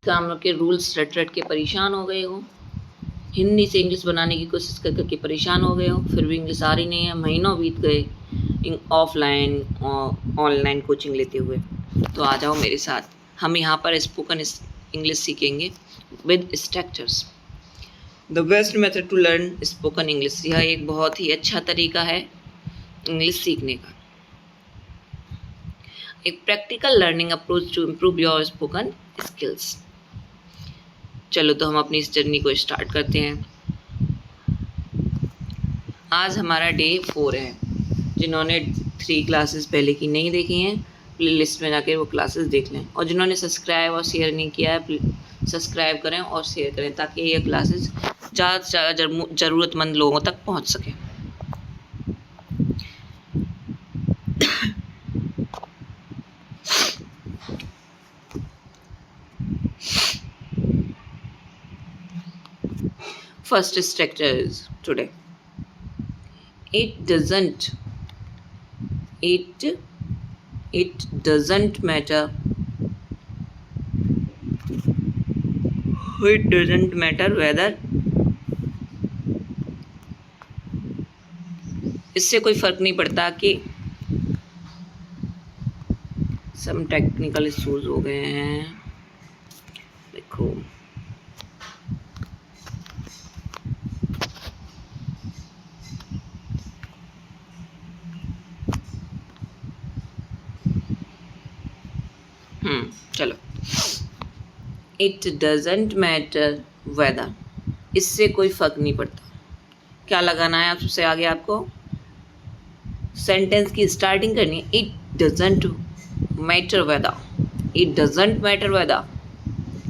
कामों के रूल्स रट रट के परेशान हो गए हो, हिंदी से इंग्लिश बनाने की कोशिश कर करके परेशान हो गए हो, फिर भी इंग्लिश आ रही नहीं है, महीनों बीत गए ऑफलाइन और ऑनलाइन कोचिंग लेते हुए। तो आ जाओ मेरे साथ, हम यहाँ पर स्पोकन इंग्लिश सीखेंगे with structures. The best method to learn spoken English, यह एक बहुत ही अच्छा तरीका है इंग्लिश सीखने का, एक practical learning approach to improve your spoken skills. चलो तो हम अपनी इस जर्नी को स्टार्ट करते हैं। आज हमारा डे 4 है। जिन्होंने 3 क्लासेस पहले की नहीं देखी हैं, प्ले लिस्ट में जाकर वो क्लासेस देख लें, और जिन्होंने सब्सक्राइब और शेयर नहीं किया है, सब्सक्राइब करें और शेयर करें ताकि ये क्लासेस ज़्यादा से ज़्यादा ज़रूरतमंद लोगों तक पहुंच सकें। First structure is today. It doesn't matter. It doesn't matter whether, इससे कोई फर्क नहीं पड़ता कि सम टेक्निकल इश्यूज हो गए हैं। देखो चलो, इट डजेंट मैटर वेदर, इससे कोई फर्क नहीं पड़ता। क्या लगाना है आपसे आगे, आपको सेंटेंस की स्टार्टिंग करनी है। It doesn't matter weather, it doesn't matter weather,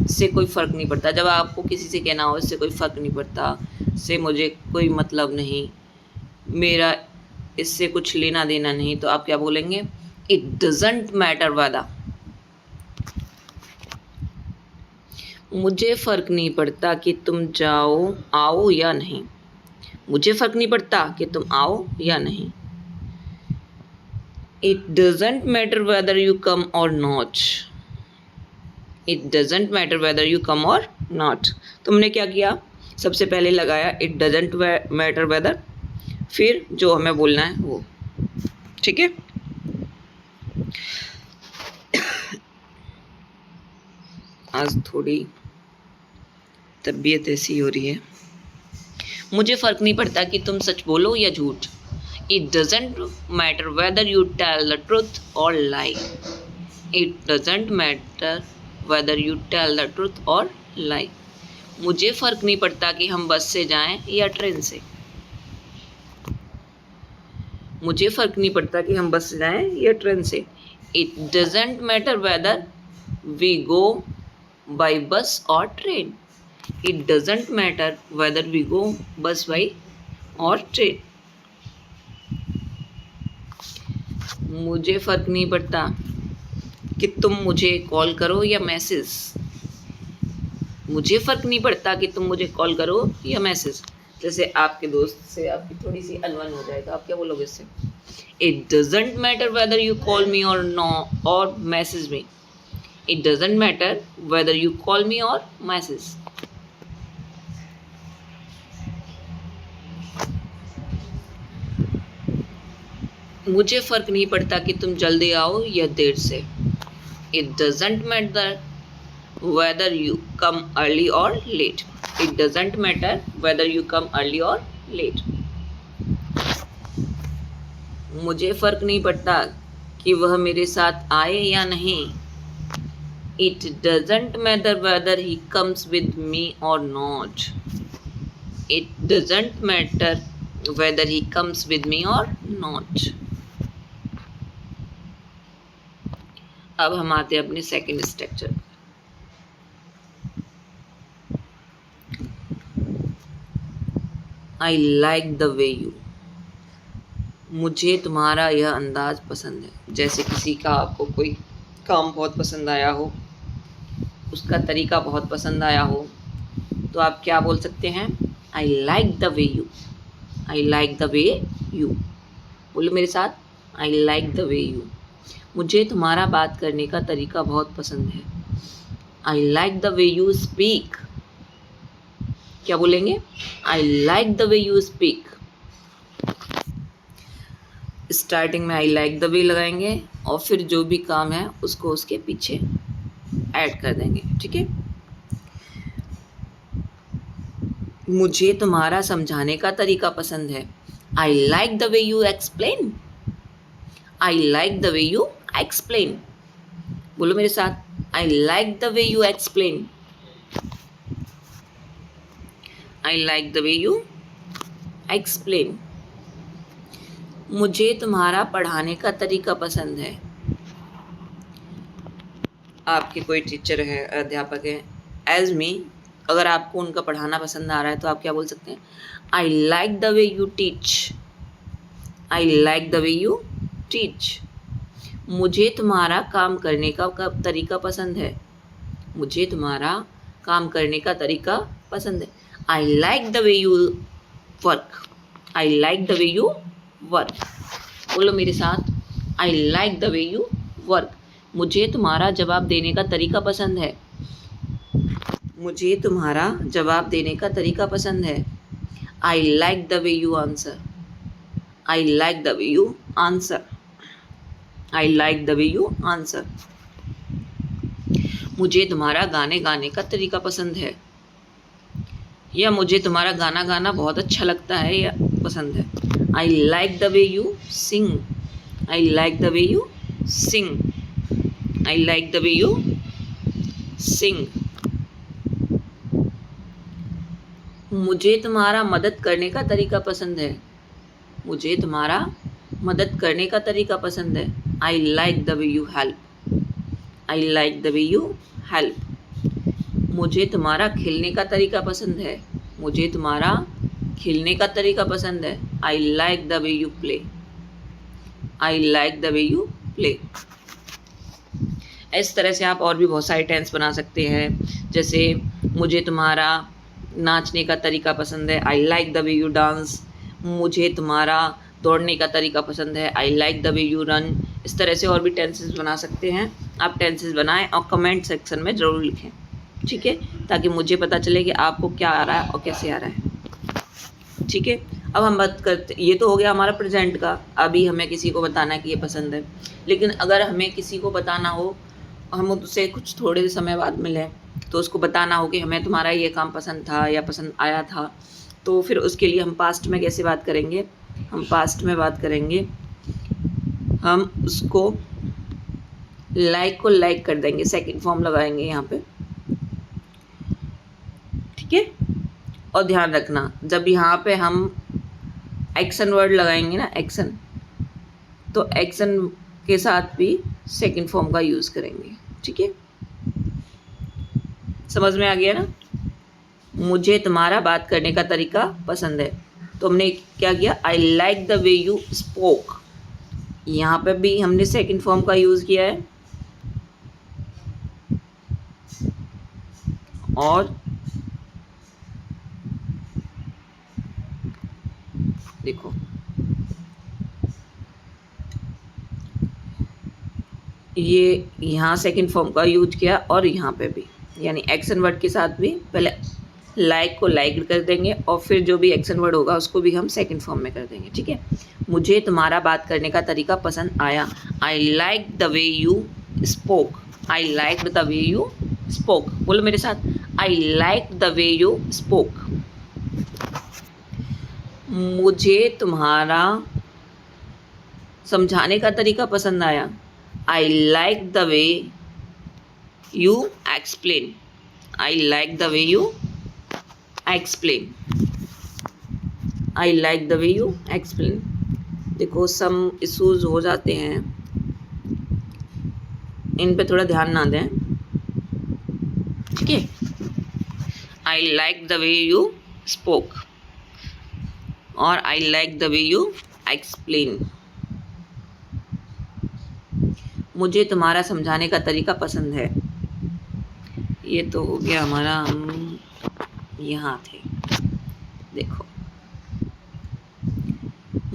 इससे कोई फ़र्क नहीं पड़ता। जब आपको किसी से कहना हो इससे कोई फ़र्क नहीं पड़ता, इससे मुझे कोई मतलब नहीं, मेरा इससे कुछ लेना देना नहीं, तो आप क्या बोलेंगे? इट डजेंट मैटर वेदर, मुझे फ़र्क नहीं पड़ता कि तुम आओ या नहीं, मुझे फ़र्क नहीं पड़ता कि तुम आओ या नहीं। It doesn't matter whether you come or not, it doesn't matter whether you come or not. तुमने क्या किया? सबसे पहले लगाया इट डजेंट मैटर वेदर, फिर जो हमें बोलना है वो, ठीक है। आज थोड़ी तबीयत ऐसी हो रही है। मुझे फ़र्क नहीं पड़ता कि तुम सच बोलो या झूठ, it doesn't matter whether you tell the truth or lie, it doesn't matter whether you tell the truth or lie. मुझे फ़र्क नहीं पड़ता कि हम बस से जाएं या ट्रेन से, मुझे फ़र्क नहीं पड़ता कि हम बस से जाएं या ट्रेन से। It doesn't matter whether we go by bus or train, it doesn't matter whether we go bus by और ट्रेन। मुझे फ़र्क नहीं पड़ता कि तुम मुझे कॉल करो या मैसेज, मुझे फ़र्क नहीं पड़ता कि तुम मुझे कॉल करो या मैसेज। जैसे आपके दोस्त से आपकी थोड़ी सी अनबन हो जाए तो आप क्या बोलोगे इससे? It doesn't matter whether you call मी और नो और message me, it doesn't matter whether you call मी और मैसेज। मुझे फ़र्क नहीं पड़ता कि तुम जल्दी आओ या देर से, it doesn't matter whether you come early or late, it doesn't matter whether you come early or late। मुझे फ़र्क नहीं पड़ता कि वह मेरे साथ आए या नहीं, it doesn't matter whether he comes with me or not, it doesn't matter whether he comes with me or not। अब हम आते हैं अपने second structure. I like the way you, मुझे तुम्हारा यह अंदाज़ पसंद है। जैसे किसी का आपको कोई काम बहुत पसंद आया हो, उसका तरीका बहुत पसंद आया हो, तो आप क्या बोल सकते हैं? आई like the way you, I like the way you. बोलो मेरे साथ, आई लाइक द वे यू, मुझे तुम्हारा बात करने का तरीका बहुत पसंद है। I like the way you speak. क्या बोलेंगे? आई like the way you speak. Starting में आई लाइक द वे लगाएंगे और फिर जो भी काम है उसको उसके पीछे ऐड कर देंगे। ठीक है। मुझे तुम्हारा समझाने का तरीका पसंद है। I like the way you explain. I like the way you explain. बोलो मेरे साथ, आई like the way you explain. I like the way you explain. मुझे तुम्हारा पढ़ाने का तरीका पसंद है। आपके कोई टीचर है, अध्यापक है, एज मी, अगर आपको उनका पढ़ाना पसंद आ रहा है तो आप क्या बोल सकते हैं? आई like the way you teach. I like the way you teach. मुझे तुम्हारा काम करने का तरीका पसंद है। मुझे तुम्हारा काम करने का तरीका पसंद है। I like the way you work. I like the way you work. बोलो मेरे साथ, आई like the way you work. मुझे तुम्हारा जवाब देने का तरीका पसंद है। मुझे तुम्हारा जवाब देने का तरीका पसंद है। I like the way you answer. I like the way you answer. I like the way you answer. मुझे तुम्हारा गाने गाने का तरीका पसंद है। या मुझे तुम्हारा गाना गाना बहुत अच्छा लगता है या पसंद है। I like the way you sing. I like the way you sing. I like the way you sing. मुझे तुम्हारा मदद करने का तरीका पसंद है। मुझे तुम्हारा मदद करने का तरीका पसंद है। I like the way you help. I like the way you help. मुझे तुम्हारा खेलने का तरीका पसंद है। मुझे तुम्हारा खेलने का तरीका पसंद है। I like the way you play. I like the way you play. इस तरह से आप और भी बहुत सारे टेंस बना सकते हैं। जैसे मुझे तुम्हारा नाचने का तरीका पसंद है। I like the way you dance. मुझे तुम्हारा दौड़ने का तरीका पसंद है। I like the way you run. इस तरह से और भी टेंसेस बना सकते हैं। आप टेंसेस बनाएं और कमेंट सेक्शन में ज़रूर लिखें। ठीक है, ताकि मुझे पता चले कि आपको क्या आ रहा है और कैसे आ रहा है। ठीक है, अब हम बात करते, ये तो हो गया हमारा प्रेजेंट का। अभी हमें किसी को बताना है कि ये पसंद है। लेकिन अगर हमें किसी को बताना हो, हम उससे कुछ थोड़े समय बाद मिलें, तो उसको बताना हो कि हमें तुम्हारा ये काम पसंद था या पसंद आया था, तो फिर उसके लिए हम पास्ट में कैसे बात करेंगे? हम पास्ट में बात करेंगे, हम उसको लाइक को लाइक कर देंगे, सेकंड फॉर्म लगाएंगे यहाँ पे। ठीक है, और ध्यान रखना जब यहाँ पे हम एक्शन वर्ड लगाएंगे ना, एक्शन, तो एक्शन के साथ भी सेकंड फॉर्म का यूज़ करेंगे। ठीक है, समझ में आ गया ना? मुझे तुम्हारा बात करने का तरीका पसंद है, तो हमने क्या किया? आई like the way you spoke. यहाँ पे भी हमने सेकंड फॉर्म का यूज़ किया है। और देखो, ये यहाँ सेकंड फॉर्म का यूज किया और यहाँ पे भी, यानी एक्शन वर्ड के साथ भी पहले लाइक को लाइक कर देंगे और फिर जो भी एक्शन वर्ड होगा उसको भी हम सेकंड फॉर्म में कर देंगे। ठीक है, मुझे तुम्हारा बात करने का तरीका पसंद आया। आई like the way you spoke. I like the way you spoke. बोलो मेरे साथ, आई like the way you spoke. मुझे तुम्हारा समझाने का तरीका पसंद आया। आई like the way you explain. I like the way you explain. I like the way you explain. देखो, सम इश्यूज हो जाते हैं, इन पे थोड़ा ध्यान ना दें। ठीक है, I like the way you spoke or I like the way you explain. मुझे तुम्हारा समझाने का तरीका पसंद है। ये तो हो गया हमारा, हम यहाँ थे। देखो,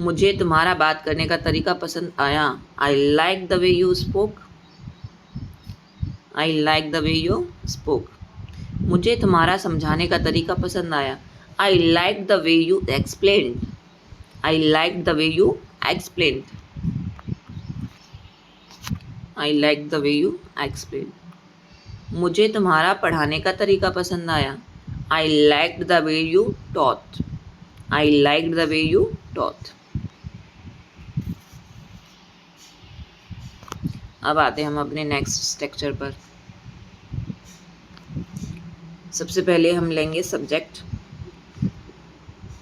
मुझे तुम्हारा बात करने का तरीका पसंद आया। आई like the way you spoke. I like the way you spoke. मुझे तुम्हारा समझाने का तरीका पसंद आया। आई like the way you explain. I like the way you explain. I like the way you explain. मुझे तुम्हारा पढ़ाने का तरीका पसंद आया। आई like the way you taught. I like the way you taught. अब आते हैं हम अपने नेक्स्ट स्ट्रक्चर पर। सबसे पहले हम लेंगे सब्जेक्ट,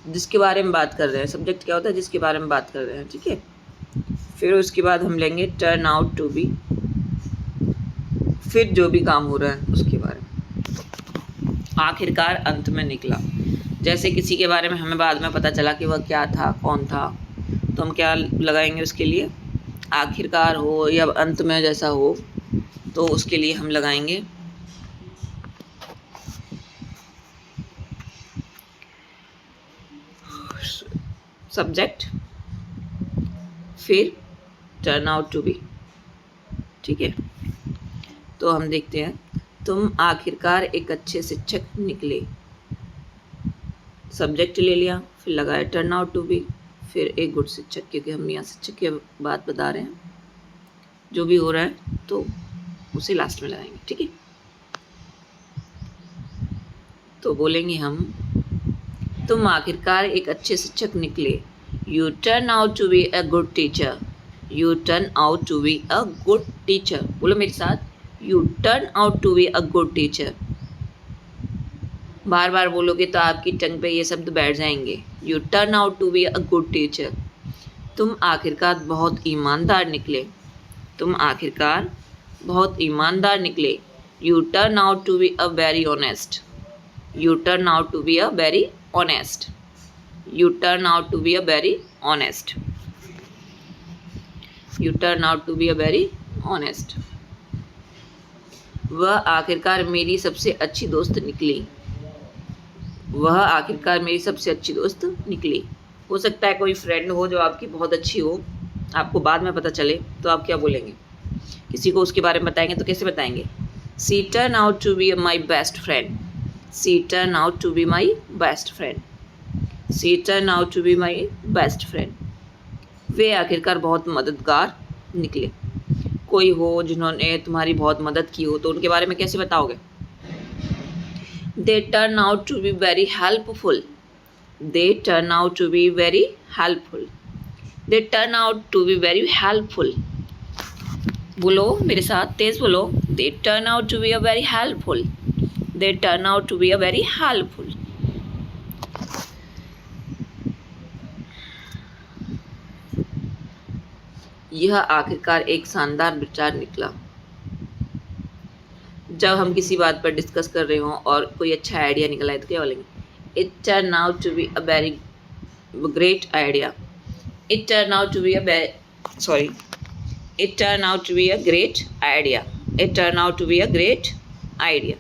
जिसके बारे में बात कर रहे हैं। सब्जेक्ट क्या होता है? जिसके बारे में बात कर रहे हैं, ठीक है। फिर उसके बाद हम लेंगे टर्न आउट टू बी, फिर जो भी काम हो रहा है उसके बारे में। आखिरकार अंत में निकला। जैसे किसी के बारे में हमें बाद में पता चला कि वह क्या था, कौन था, तो हम क्या लगाएंगे उसके लिए? आखिरकार हो या अंत में जैसा हो, तो उसके लिए हम लगाएंगे सब्जेक्ट, फिर टर्न आउट टू बी, ठीक है। तो हम देखते हैं। तुम आखिरकार एक अच्छे शिक्षक निकले। सब्जेक्ट ले लिया, फिर लगाया टर्न आउट टू बी, फिर एक गुड शिक्षक, क्योंकि हम यहाँ शिक्षक की बात बता रहे हैं। जो भी हो रहा है तो उसे लास्ट में लगाएंगे, ठीक है। तो बोलेंगे हम, तुम आखिरकार एक अच्छे शिक्षक निकले। You turn out to be a good teacher. You turn out to be a good teacher. बोलो मेरे साथ, you turn out to be a good teacher. बार बार बोलोगे तो आपकी टंग पे ये शब्द बैठ जाएंगे। You turn out to be a good teacher. तुम आखिरकार बहुत ईमानदार निकले। तुम आखिरकार बहुत ईमानदार निकले। You turn out to be a very honest. You turn out to be a very honest. You turn out to be a very honest. You turn out to be a very honest. वह आखिरकार मेरी सबसे अच्छी दोस्त निकली। वह आखिरकार मेरी सबसे अच्छी दोस्त निकली। हो सकता है कोई फ्रेंड हो जो आपकी बहुत अच्छी हो, आपको बाद में पता चले, तो आप क्या बोलेंगे? किसी को उसके बारे में बताएंगे तो कैसे बताएंगे? She turn out to be my best friend. She turn out to be my best friend. She turn out to be my best friend. वे आखिरकार बहुत मददगार निकले। कोई हो जिन्होंने तुम्हारी बहुत मदद की हो, तो उनके बारे में कैसे बताओगे? They turn out to be very helpful. They turn out to be very helpful. They turn out to be very helpful. बोलो मेरे साथ, तेज बोलो। They turn out to be a very helpful. They turn out to be a very helpful. यह आखिरकार एक शानदार विचार निकला। जब हम किसी बात पर डिस्कस कर रहे हों और कोई अच्छा आइडिया निकला है तो क्या बोलेंगे? It turn out to be a very great idea. It turn out to be it turn out to be a great idea. It turn out to be a great idea.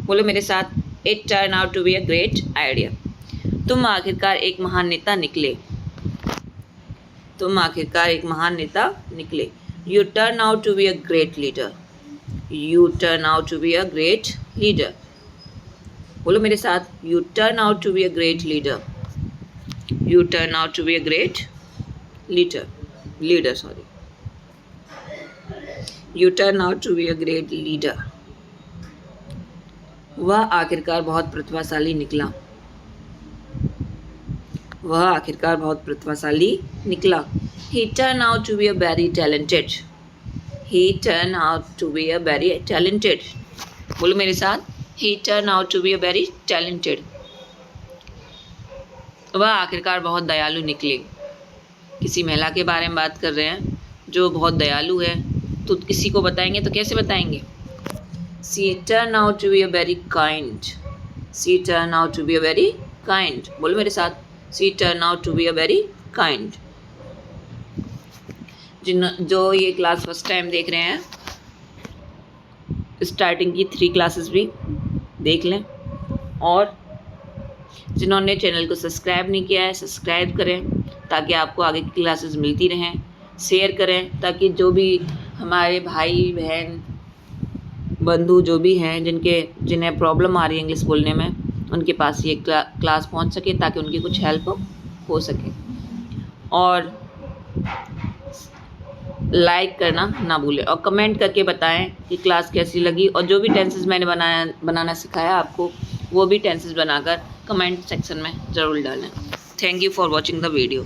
बोलो मेरे साथ, it turn out to be a great idea. तुम आखिरकार एक महान नेता निकले। तुम आखिरकार एक महान नेता निकले। You turn out to be a great leader. You turn out to be a great leader. बोलो मेरे साथ, you turn out to be a great leader. You turn out to be a great leader sorry. You turn out to be a great leader. वह आखिरकार बहुत प्रतिभाशाली निकला। वह आखिरकार बहुत प्रतिभाशाली निकला। He turned out to be a very talented. He turned out to be a very talented. बोलो मेरे साथ, He turned out to be a very talented. वह आखिरकार बहुत दयालु निकले। किसी महिला के बारे में बात कर रहे हैं जो बहुत दयालु है, तो किसी को बताएंगे तो कैसे बताएंगे? She turned out to be a very kind. She turned out to be a very kind. बोलो मेरे साथ, She turned out to be a very kind. जो ये क्लास फर्स्ट टाइम देख रहे हैं, स्टार्टिंग की 3 क्लासेस भी देख लें, और जिन्होंने चैनल को सब्सक्राइब नहीं किया है सब्सक्राइब करें ताकि आपको आगे की क्लासेस मिलती रहें। शेयर करें ताकि जो भी हमारे भाई बहन बंधु जो भी हैं जिन्हें प्रॉब्लम आ रही है इंग्लिश बोलने में, उनके पास ये क्लास पहुंच सके ताकि उनकी कुछ हेल्प हो सके। और लाइक करना ना भूलें और कमेंट करके बताएं कि क्लास कैसी लगी, और जो भी टेंसेस मैंने बनाना सिखाया आपको वो भी टेंसेस बनाकर कमेंट सेक्शन में ज़रूर डालें। Thank you for watching the video.